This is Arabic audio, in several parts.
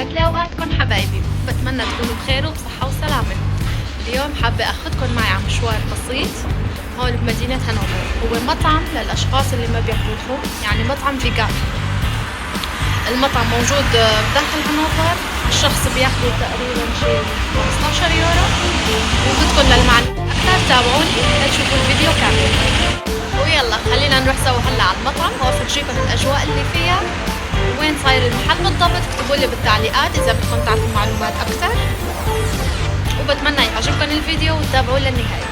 يسعد لي اوقاتكم حبايبي، بتمنى تكونوا بخير وبصحة وسلامة. اليوم حابة اخذكم معي على مشوار بسيط هون بمدينة هانوفر. هو مطعم للاشخاص اللي ما بياكلوا لحوم، يعني مطعم فيجان. المطعم موجود بداخل هانوفر. الشخص بياخذ تقريبا شي 15 يورو. وبدكم للمعلومات اكثر تابعوني لتشوفوا الفيديو كامل. ويلا خلينا نروح سوا هلا على المطعم وافرجيكم الاجواء اللي فيها وين صاير المحل بالضبط. اكتبوا لي بالتعليقات اذا بدكم تعرفوا معلومات اكثر، وبتمنى يعجبكم الفيديو وتتابعوه للنهايه.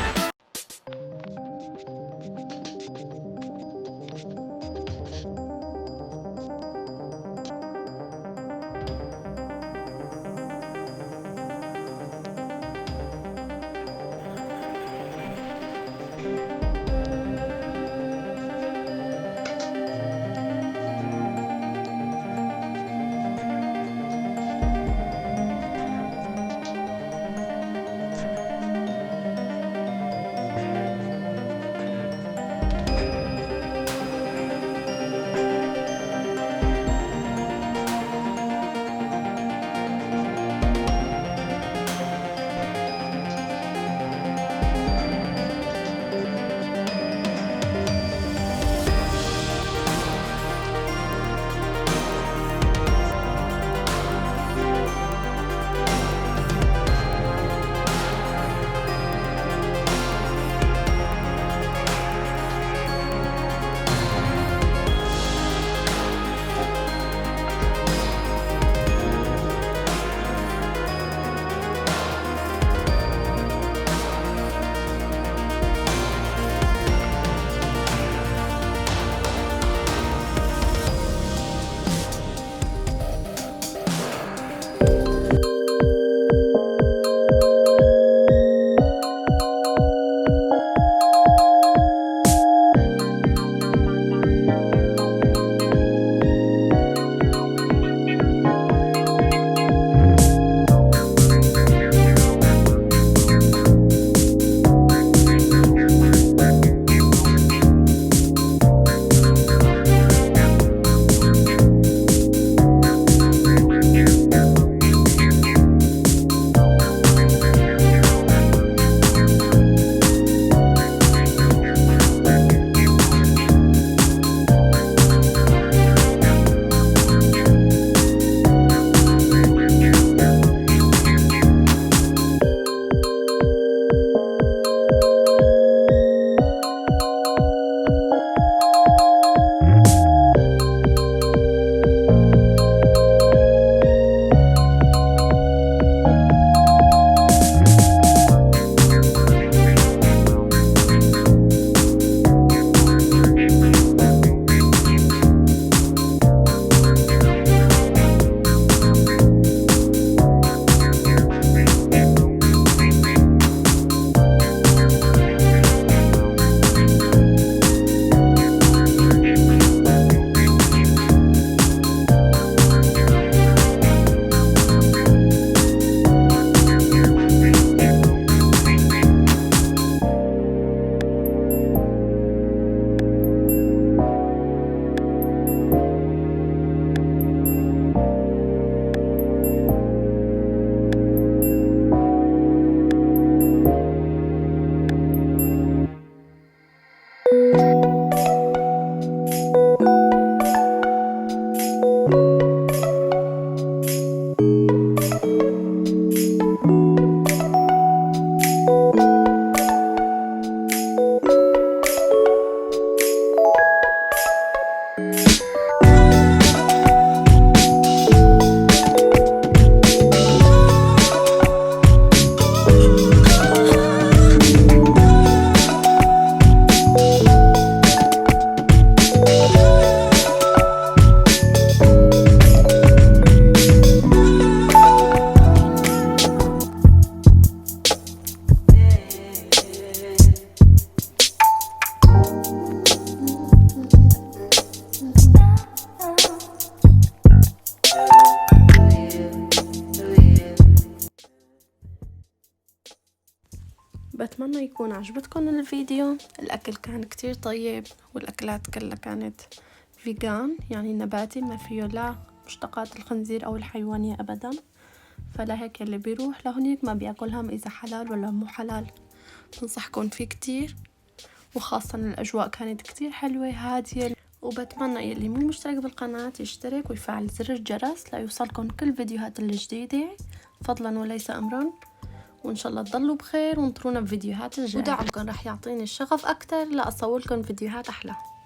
بتمنى يكون عجبتكم الفيديو. الأكل كان كتير طيب، والأكلات كلها كانت فيجان يعني نباتي، ما فيه لا مشتقات الخنزير أو الحيوانية أبدا، فلهيك اللي بيروح لهنيك ما بياكلهم إذا حلال ولا مو حلال. بنصحكم فيه كتير، وخاصة الأجواء كانت كتير حلوة هادية. وبتمنى يلي مو مشترك بالقناة يشترك ويفعل زر الجرس ليوصلكم كل فيديوهات الجديدة فضلا وليس أمرا. وإن شاء الله تضلوا بخير وانطرونا بفيديوهات الجاية، ودعمكم رح يعطيني الشغف أكتر لأصور لكم فيديوهات أحلى.